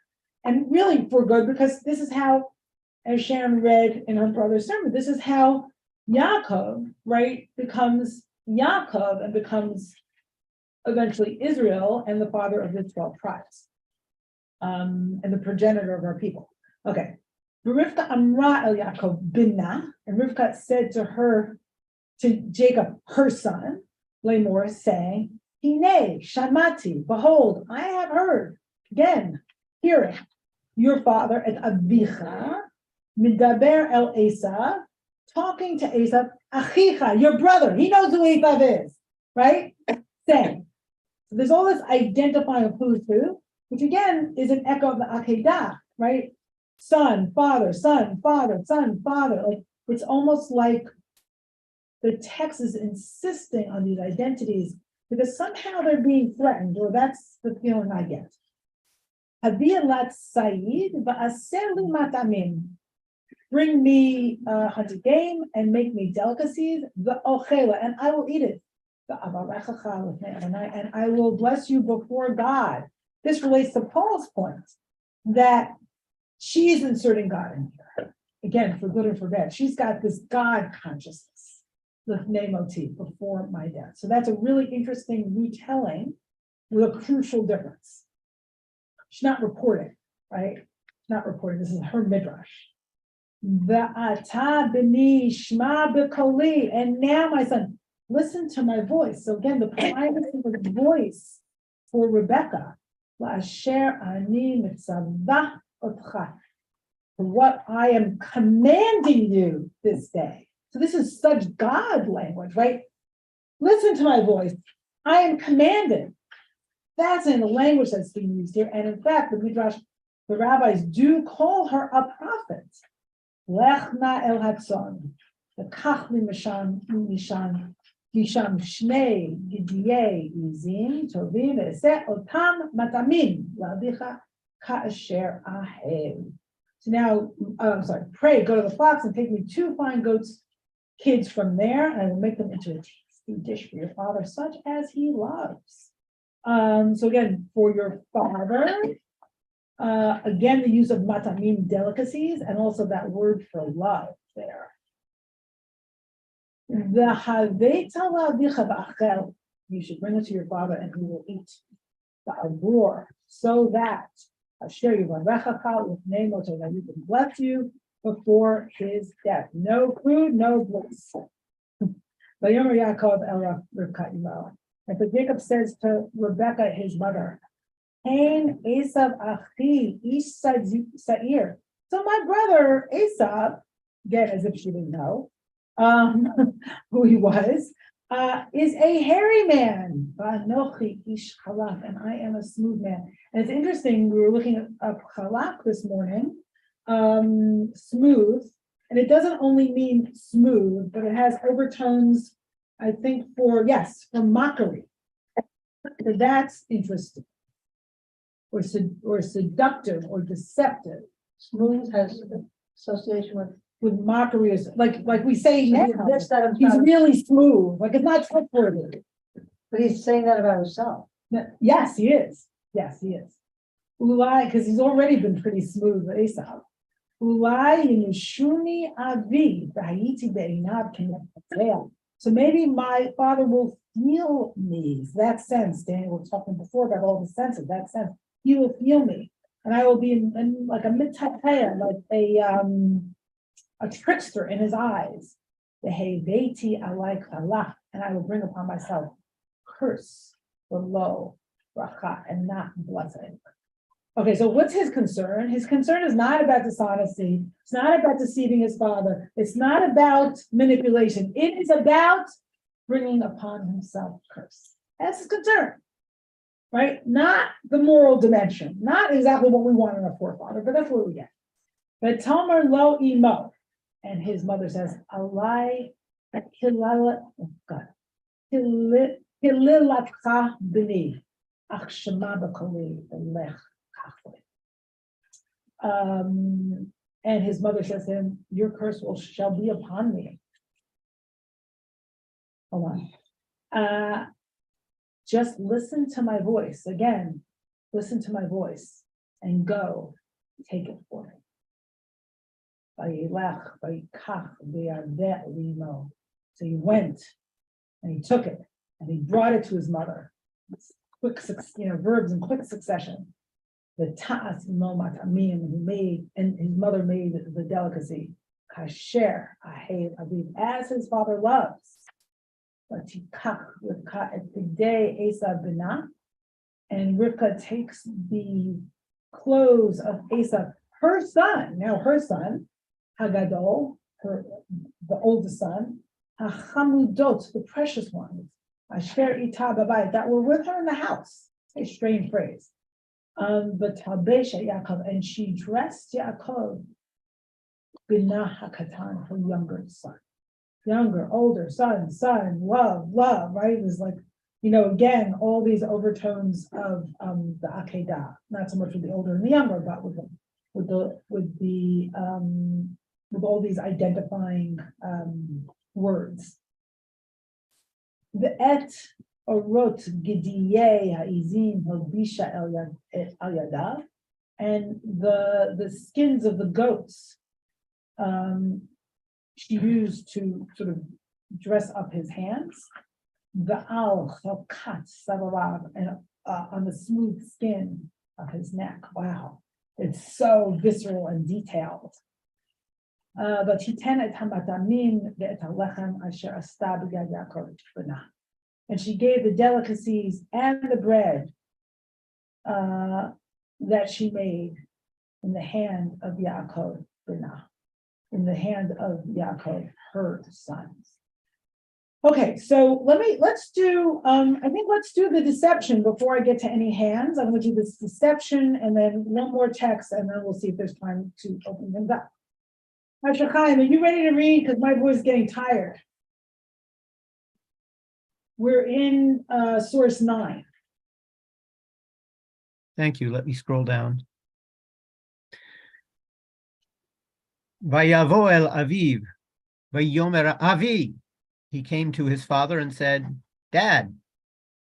And really for good, because this is how, as Sharon read in her brother's sermon, this is how Yaakov, right, becomes Yaakov and becomes eventually Israel and the father of the 12 tribes. And the progenitor of our people. Okay, Rivka Amra El Yaakov Binna, and Rivka said to Jacob, her son, Lamor, saying, Hine, Shamati, behold, I have heard, again, hearing, your father at Avicha, Midaber El Esav, talking to Esav, Achicha, your brother, he knows who Esav is, right? Saying. So there's all this identifying of who's who, which again is an echo of the Akedah, right? Son, father, son, father, son, father. Like it's almost like the text is insisting on these identities because somehow they're being threatened, or that's the feeling I get. Bring me hunted game and make me delicacies, the ochela, and I will eat it. And I will bless you before God. This relates to Paul's point that she's inserting God in here. Again, for good or for bad. She's got this God consciousness, the motif before my death. So that's a really interesting retelling with a crucial difference. She's not reporting, right? She's not reporting. This is her midrash. Va'ata b'ni shma b'koli, and now my son, listen to my voice. So again, the primacy of the voice for Rebecca, la'asher ani mitzavah otcha, for what I am commanding you this day. So this is such God language, right? Listen to my voice. I am commanded. That's in the language that's being used here. And in fact, the midrash, the rabbis do call her a prophet. Lechna el hatzon, the kachli mishan mishan gisham shnei gidiyei izim tovim ve'eseh otam matamin la'adicha ka'asher ahev. So now, I'm sorry, pray, go to the flocks and take me 2 fine goats, kids from there, and I will make them into a tasty dish for your father, such as he loves. So again, for your father, again, the use of matamim, delicacies, and also that word for love there. You should bring it to your father and he will eat. The abur, so that Asher Yivarechacha with Nemoto, that he can bless you before his death. No food, no bliss. Vayomer Yaakov el Rivka imo. And so Jacob says to Rebecca, his mother, Hein Esav achi ish sa'ir. So my brother Esav, again as if she didn't know who he was, is a hairy man. Va'anochi ish chalak, and I am a smooth man. And it's interesting, we were looking at chalak this morning, smooth, and it doesn't only mean smooth, but it has overtones, I think, for mockery. So that's interesting. Or seductive or deceptive. Smooth has association with mockery, is like we say now, That's that he's really smooth, like it's not trustworthy. but he's saying that about himself. Yes, he is. Yes, he is. Ulai, because he's already been pretty smooth with Esau. Ulai yinushuni avi v'hayiti be'inav k'nefetzeh. So maybe my father will feel me. That sense, Daniel was talking before about all the senses. That sense, he will feel me, and I will be in like a mitapeh, like a trickster in his eyes. The heiveti alai chalach, and I will bring upon myself curse, the low, bracha, and not blessing. Okay, so what's his concern? His concern is not about dishonesty. It's not about deceiving his father. It's not about manipulation. It is about bringing upon himself curse. That's his concern, right? Not the moral dimension, not exactly what we want in a forefather, but that's what we get. But Tomer lo imo, and his mother says, Alai hilalatcha b'ni, ach shema b'koli lech. And his mother says to him, your curse shall be upon me. Hold on. Just listen to my voice. Again, listen to my voice and go take it for me. So he went and he took it and he brought it to his mother. Quick, verbs in quick succession. the ta'as momat amim, he made, and his mother made the delicacy, kasher, ahev aviv, as his father loves. But tikach Rivka et pidei Esav bina, and Rivka takes the clothes of Esav, her son, now her son, Hagadol, the oldest son, Hachamudot, the precious ones, Asher ita babayit, that were with her in the house. A strange phrase. But Tabesha Yaakov, and she dressed Yaakov, Binah Hakatan, her younger son. Younger, older, son, love, right? It was like, again, all these overtones of the Akedah, not so much with the older and the younger, but with all these identifying words. The et orot gidiyeh ha'izim halbisha el yadav, and the skins of the goats she used to sort of dress up his hands. The al chakat savarav, and on the smooth skin of his neck. Wow, it's so visceral and detailed. But he tenet hamatamim ve'et halechem asher asta b'yad Yaakov b'nah, and she gave the delicacies and the bread that she made in the hand of Yaakov b'nah, in the hand of Yaakov, her sons. Okay, so let's do the deception before I get to any hands. I'm going to do this deception and then one more text, and then we'll see if there's time to open them up. Pastor Chaim, are you ready to read? Because my voice is getting tired. We're in source 9. Thank you. Let me scroll down. Vayavo el aviv, vayomer avi. He came to his father and said, Dad.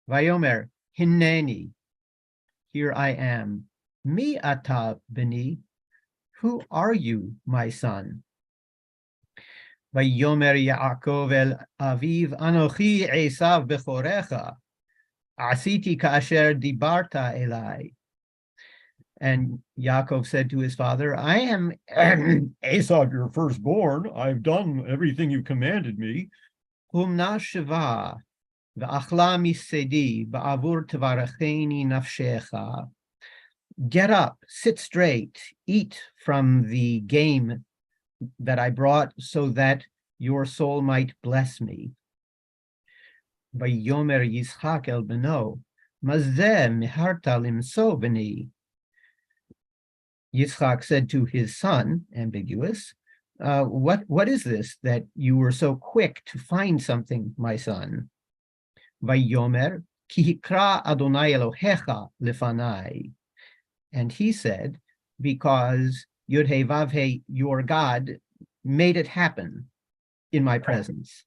Vayomer hineni, here I am. Mi ata beni, who are you, my son? Vayomer Yaakov el aviv, anochi Esav bechorecha, asiti kaasher dibarta elai. And Yaakov said to his father, I am Esav, your firstborn. I've done everything you commanded me. Humna shiva, v'achla misedi, ba'avur tevaracheni nafshecha. Get up, sit straight, eat from the game that I brought so that your soul might bless me. Vayomer Yitzchak el beno, mazeh miharta limso beni. Yitzchak said to his son, ambiguous, what is this that you were so quick to find something, my son? Vayomer ki hikra Adonai Elohecha lefanai. And he said, because Yud-Heh Vav-Heh, your God, made it happen in my presence.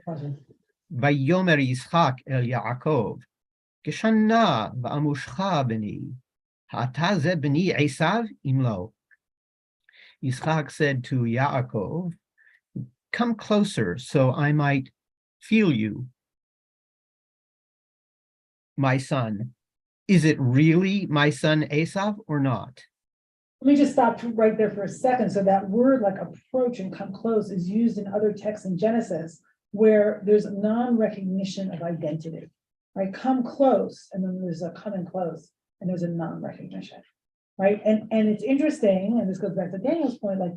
Vayomer Yitzchak el Yaakov, Kishana v'amushcha beni, ha'ata ze beni Esav imlo. Yitzchak said to Yaakov, come closer so I might feel you, my son. Is it really my son Esav or not? Let me just stop right there for a second. So that word like approach and come close is used in other texts in Genesis where there's a non-recognition of identity, right? Come close, and then there's a come in close, and there's a non-recognition, right? And it's interesting, and this goes back to Daniel's point, like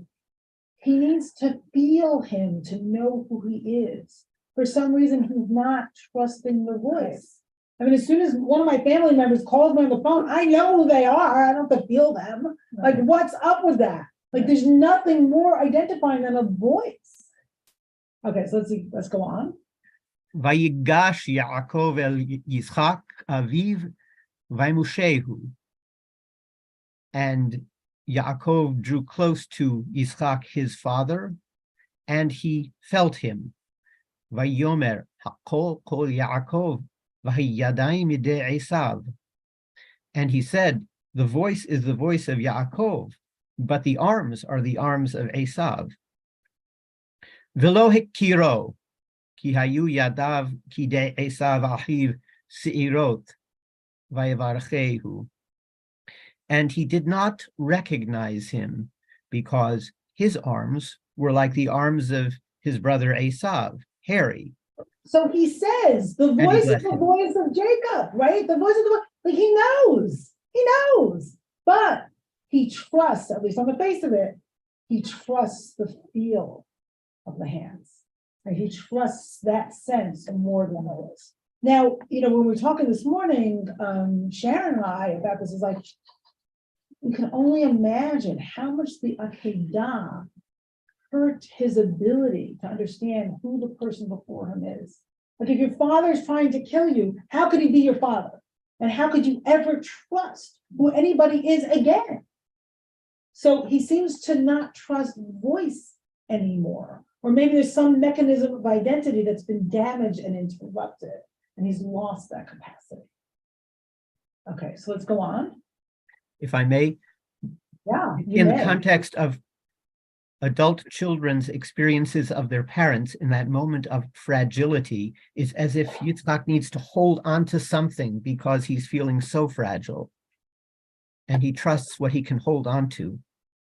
he needs to feel him to know who he is. For some reason, he's not trusting the voice. I mean, as soon as one of my family members calls me on the phone, I know who they are. I don't have to feel them. Like, what's up with that? Like, there's nothing more identifying than a voice. Okay, so let's go on. Vayigash Yaakov el Yitzchak aviv vaymushehu. And Yaakov drew close to Yitzchak, his father, and he felt him. Vayomer hakol kol Yaakov. And he said, the voice is the voice of Yaakov, but the arms are the arms of Esav. Velo hikiro, ki hayu yadav ki de Esav achiv seirot vayevarchehu. And he did not recognize him because his arms were like the arms of his brother Esav, hairy. So he says, the he voice is blessed the him. voice of Jacob, right? The voice of the, like he knows, but he trusts, at least on the face of it, he trusts the feel of the hands. And he trusts that sense more than others. Now, when we were talking this morning, Sharon and I about this is like, we can only imagine how much the Akedah hurt his ability to understand who the person before him is. Like if your father is trying to kill you, how could he be your father? And how could you ever trust who anybody is again? So he seems to not trust voice anymore. Or maybe there's some mechanism of identity that's been damaged and interrupted, and he's lost that capacity. Okay, so let's go on. If I may, Yeah, in the context of adult children's experiences of their parents in that moment of fragility, is as if Yitzchak needs to hold on to something because he's feeling so fragile. And he trusts what he can hold on to.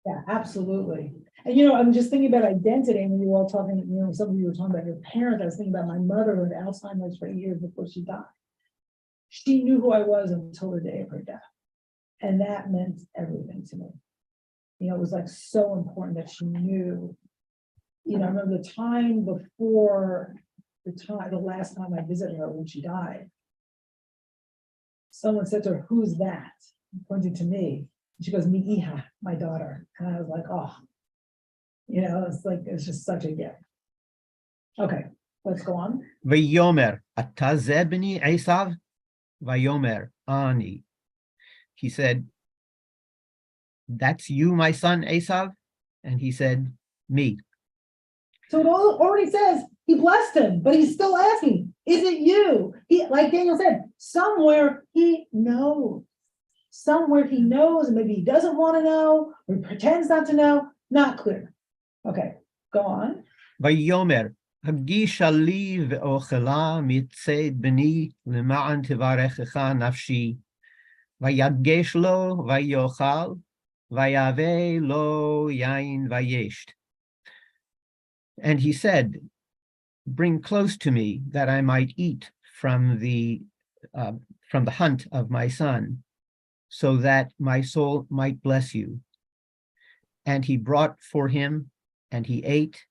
Yeah, absolutely. And I'm just thinking about identity, and we were all talking, some of you were talking about your parents. I was thinking about my mother who had Alzheimer's for years before she died. She knew who I was until the day of her death. And that meant everything to me. It was like so important that she knew. I remember the time before the last time I visited her when she died. Someone said to her, "Who's that?" Pointing to me. And she goes, "Mi-iha, my daughter." And I was like, oh, it's just such a gift. Okay, let's go on. Vayomer, ata ze b'ni Esav? Vayomer, ani. He said, "That's you, my son Esav?" And he said, "Me." So it already says he blessed him, but he's still asking, is it you? Like Daniel said, somewhere he knows. Somewhere he knows, and maybe he doesn't want to know, or he pretends not to know. Not clear. Okay, go on. Vayomer, hagisha li ve'ochela mitzed b'ni lema'an tivarechecha nafshi. Vayagesh lo vayochal, vayave lo yain vayesht. And he said, "Bring close to me that I might eat from the hunt of my son, so that my soul might bless you." And he brought for him, and he ate,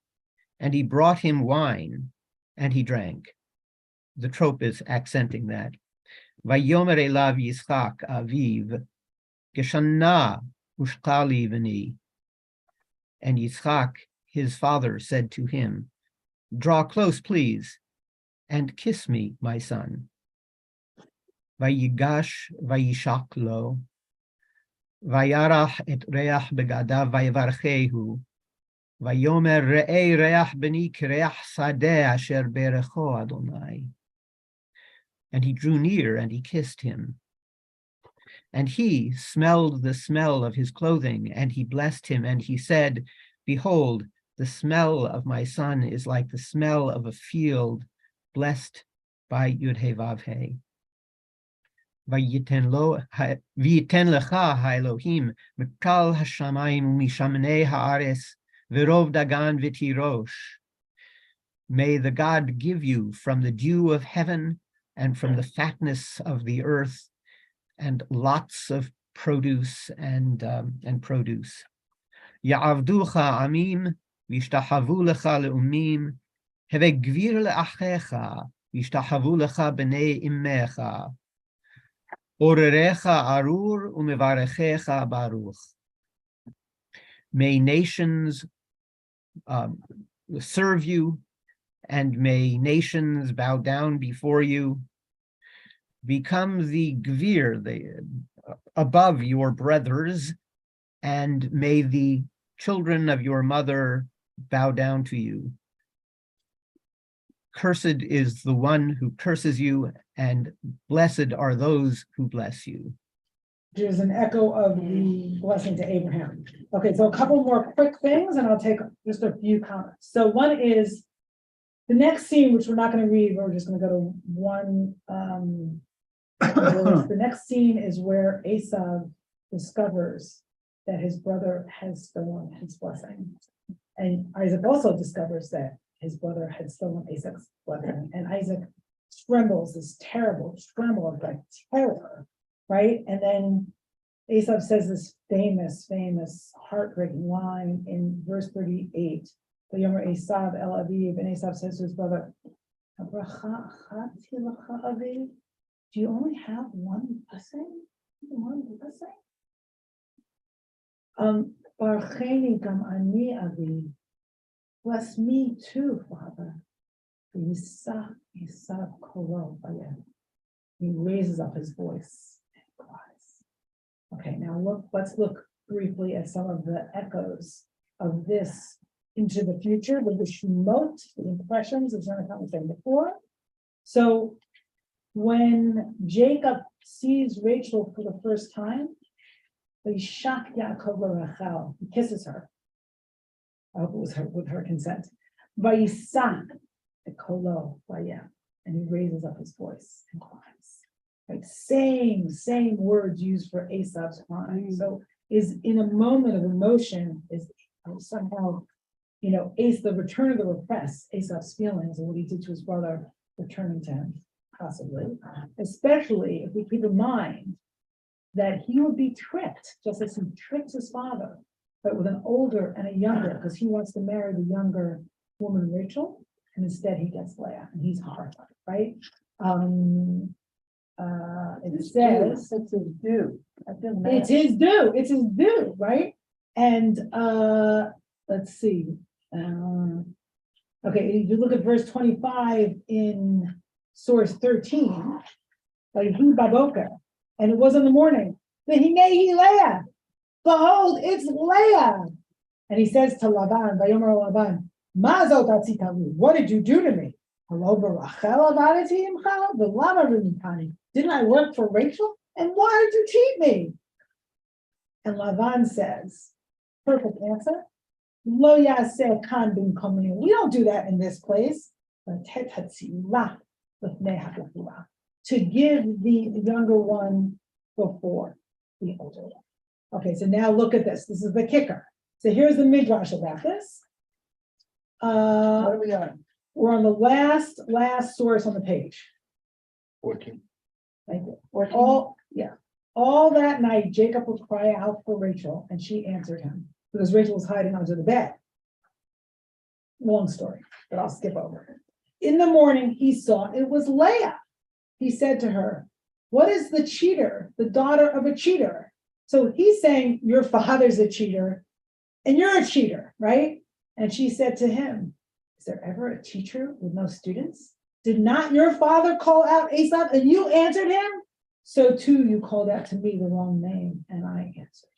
and he brought him wine, and he drank. The trope is accenting that. Vayomer elav Yitzchak aviv, Geshana ushkali v'ni. And Yitzchak, his father, said to him, "Draw close, please, and kiss me, my son." Vayigash vayishak lo, vayarach et reach begadav vayivarchehu, vayomer re'ei reach b'ni k'reach sadeh asher berecho Adonai. And he drew near and he kissed him. And he smelled the smell of his clothing, and he blessed him, and he said, "Behold, the smell of my son is like the smell of a field blessed by Yud-He-Vav-He. V'yiten lecha ha'Elohim mikal hashamayim u'mishamnei ha'aretz v'rov dagan v'tirosh." May the God give you from the dew of heaven and from the fatness of the earth, and lots of produce and produce. Ya'avducha amim v'yishtahavu lecha le'umim, heve gvir le'achecha v'yishtahavu lecha b'nei immecha, orerecha arur u'mevarechecha baruch. May nations serve you, and may nations bow down before you. Become the gvir, above your brothers, and may the children of your mother bow down to you. Cursed is the one who curses you, and blessed are those who bless you. Which is an echo of the blessing to Abraham. Okay, so a couple more quick things, and I'll take just a few comments. So one is the next scene, which we're not going to read, we're just going to go to one. The next scene is where Esav discovers that his brother has stolen his blessing. And Isaac also discovers that his brother had stolen Isaac's blessing, and Isaac trembles, this terrible tremble of like terror, right? And then Esau says this famous heartbreaking line in verse 38. The Yomer Esav el Aviv, and Esau says to his brother, do you only have one blessing? One blessing? Barcheni gam ani avi. Bless me too, Father. Esav kolo bayeh. He raises up his voice and cries. Okay, now let's look briefly at some of the echoes of this into the future, with the Shemot, the impressions, as Jonathan was saying before. So when Jacob sees Rachel for the first time, he kisses her. I hope it was her with her consent. Vayisak the kolo, and he raises up his voice and cries. Like same words used for Esau's crying. So is in a moment of emotion is somehow, the return of the repressed, Esau's feelings and what he did to his brother returning to him, possibly, especially if we keep in mind that he would be tricked, just as he tricks his father, but with an older and a younger, because he wants to marry the younger woman, Rachel, and instead he gets Leah, and he's horrified, right? It says It's his due. it's his due, right? And let's see. Okay, if you look at verse 25 in source 13, like he baboker, and it was in the morning. Vehinehi Leah, behold, it's Leah. And he says to Laban, Vayomer Laban, Mazot atzitalu, what did you do to me? Hello, Barachel avadati imcha, v'lama v'mitani. Didn't I work for Rachel? And why did you cheat me? And Laban says, perfect answer. Lo yaseh kan b'mkomenu. We don't do that in this place. To give the younger one before the older one. Okay, so now look at this. This is the kicker. So here's the midrash about this. What are we on? We're on the last source on the page. 14. Thank you. All that night, Jacob would cry out for Rachel, and she answered him because Rachel was hiding under the bed. Long story, but I'll skip over it. In the morning, he saw it was Leah. He said to her, what is the cheater, the daughter of a cheater? So he's saying, your father's a cheater, and you're a cheater, right? And she said to him, is there ever a teacher with no students? Did not your father call out Esau, and you answered him? So too, you called out to me the wrong name, and I answered.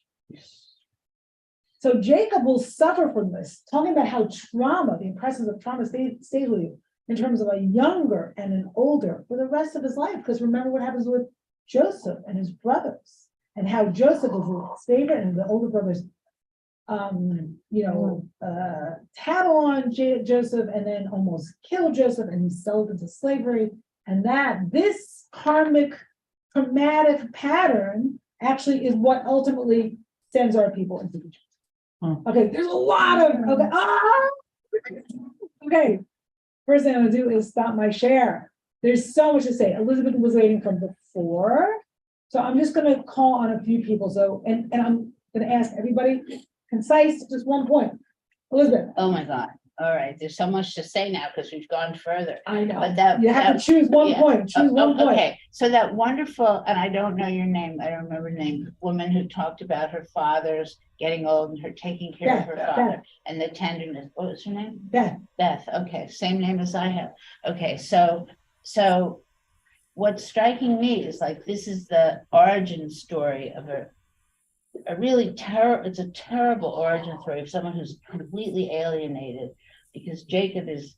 So Jacob will suffer from this, talking about how trauma, the impressions of trauma stays with you in terms of a younger and an older for the rest of his life. Because remember what happens with Joseph and his brothers, and how Joseph was his favorite, and the older brothers, tattle on Joseph, and then almost kill Joseph, and he's sold into slavery. And that this karmic, traumatic pattern actually is what ultimately sends our people into Egypt. Okay, there's a lot of okay. First thing I'm gonna do is stop my share. There's so much to say. Elizabeth was waiting from before, so I'm just gonna call on a few people. So and I'm gonna ask everybody concise, just one point. Elizabeth. Oh my God. All right. There's so much to say now because we've gone further. I know. But you have to choose one point. Choose one point. Okay. So that wonderful, and I don't know your name, I don't remember the name, woman who talked about her father's getting old and her taking care of her father and the tenderness. What was her name? Beth. Beth. Okay. Same name as I have. Okay. So what's striking me is like this is the origin story of a really it's a terrible origin story of someone who's completely alienated, because Jacob is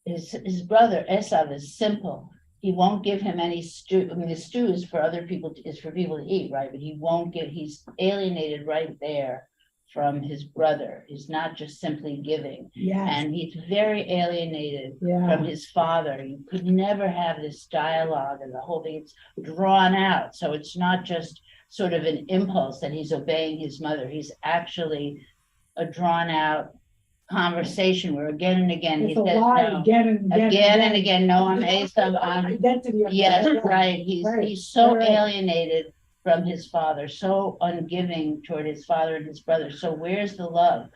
his brother Esau is simple. He won't give him any stew. I mean, the stew is for other people, is for people to eat, right? But he won't give, he's alienated right there from his brother. He's not just simply giving. Yes. And he's very alienated from his father. You could never have this dialogue and the whole thing, it's drawn out. So it's not just sort of an impulse that he's obeying his mother. He's actually a drawn out conversation where again and again he It's a says lie no. again and again. Again and again, no, I'm Esav, I'm Identity of yes, that. right. Right, He's so right. alienated from his father, so ungiving toward his father and his brother. So where's the love?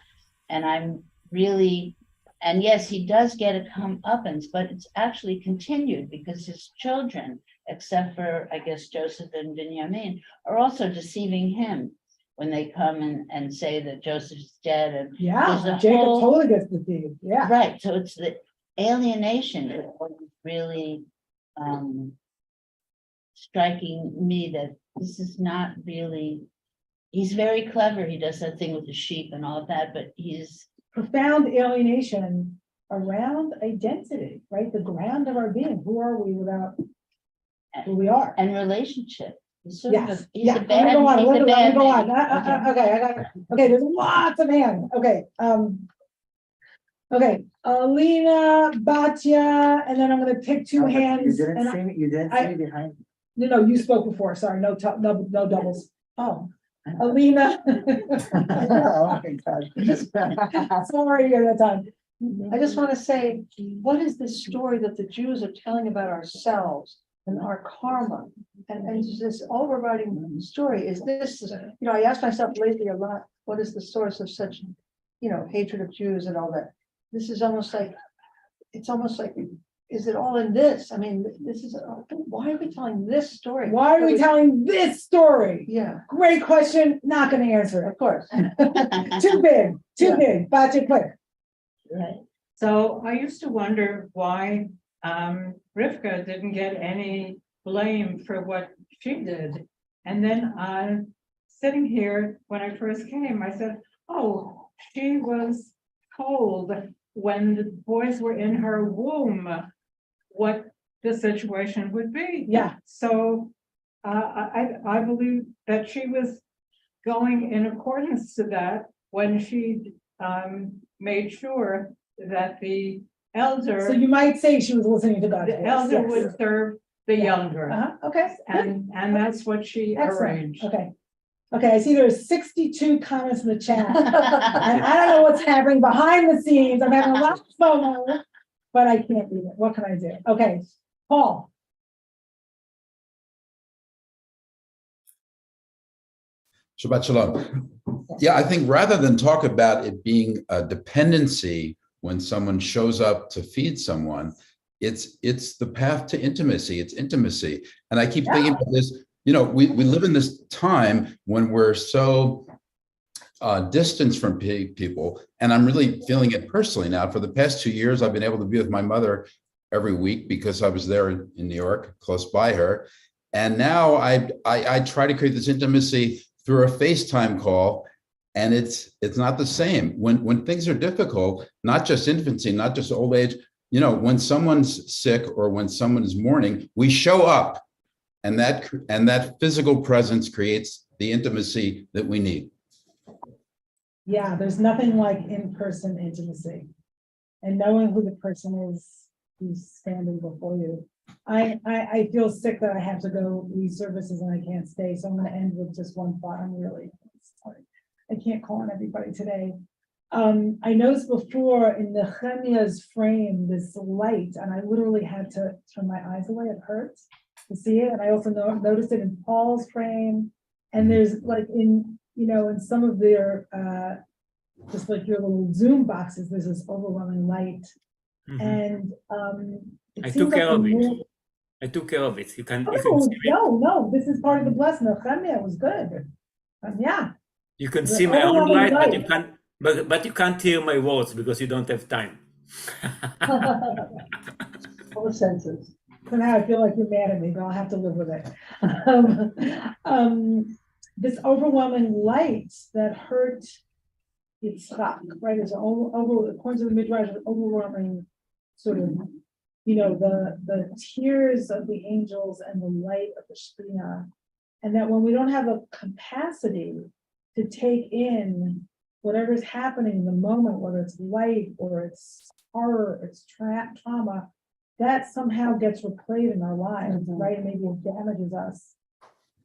And I'm really, and yes, he does get a comeuppance, but it's actually continued because his children, except for I guess Joseph and Binyamin, are also deceiving him when they come and say that Joseph's dead. And Yeah, there's a Jacob whole- totally gets deceived, yeah. right. So it's the alienation that was really striking me, that this is not really, he's very clever. He does that thing with the sheep and all of that, but he's Profound alienation around identity, right? The ground of our being. Who are we without who we are? and relationship. He's sort of Yes, a, he's yeah, a let bad, me go on, he's let a me bad go on. man. Okay, I got it. Okay, there's lots of hands. Okay, okay, Alina, Batya, and then I'm gonna pick two hands. You didn't and see me, you didn't I- see me behind. No, you spoke before, sorry, no doubles. Oh, Alina. Oh my God. Sorry at that time. I just want to say, what is this story that the Jews are telling about ourselves and our karma? And this overriding story is this, I asked myself lately a lot, what is the source of such, hatred of Jews and all that? This is almost like, it's almost like, is it all in this? I mean, this is, why are we telling this story? Why are we telling this story? Yeah, Great question, not gonna answer it. of course. Too big, Yeah. Batya, quick. Right. So I used to wonder why Rivka didn't get any blame for what she did. And then sitting here, when I first came, I said, oh, she was told when the boys were in her womb what the situation would be. Yeah. So I believe that she was going in accordance to that when she made sure that the elder. So you might say she was listening to God. The elder would serve the younger, Okay. and that's what she Excellent. arranged. Okay. Okay, I see there's 62 comments in the chat. And I don't know what's happening behind the scenes. I'm having a lot of FOMO, but I can't read it. What can I do? Okay, Paul. Shabbat shalom. Yeah, I think rather than talk about it being a dependency when someone shows up to feed someone, it's the path to intimacy. It's intimacy. And I keep thinking about this, we live in this time when we're so distanced from people, and I'm really feeling it personally now. For the past 2 years, I've been able to be with my mother every week because I was there in New York, close by her. And now I try to create this intimacy through a FaceTime call, and it's not the same. When things are difficult, not just infancy, not just old age, when someone's sick or when someone is mourning, we show up, and that physical presence creates the intimacy that we need. Yeah, there's nothing like in-person intimacy and knowing who the person is who's standing before you. I feel sick that I have to go leave services and I can't stay. So I'm going to end with just one thought. I'm really sorry. I can't call on everybody today. I noticed before in Nehemiah's frame, this light, and I literally had to turn my eyes away. It hurts to see it. And I also noticed it in Paul's frame. And there's like in some of their, just like your little Zoom boxes, there's this overwhelming light. And I took care of it. I took care of it. You can see me. No, this is part of the blessing. Nehemiah was good. Yeah. You can see my own light, but you can't. But you can't hear my words because you don't have time. All the senses. So now I feel like you're mad at me, but I'll have to live with it. This overwhelming light that hurt Yitzchak, right? Is according to the Midrash, an overwhelming sort of, the tears of the angels and the light of the Shekhinah, and that when we don't have a capacity to take in whatever's happening in the moment, whether it's light or it's horror, it's trauma, that somehow gets replayed in our lives, right? And maybe it damages us.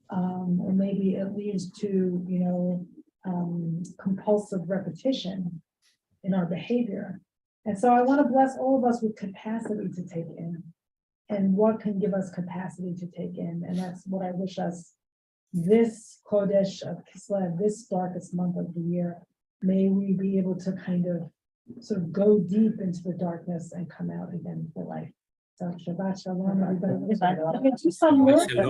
Or maybe it leads to, compulsive repetition in our behavior. And so I want to bless all of us with capacity to take in. And what can give us capacity to take in? And that's what I wish us this Kodesh of Kislev, this darkest month of the year. May we be able to kind of sort of go deep into the darkness and come out again for life. So Shabbat Shalom, everybody. Do some work.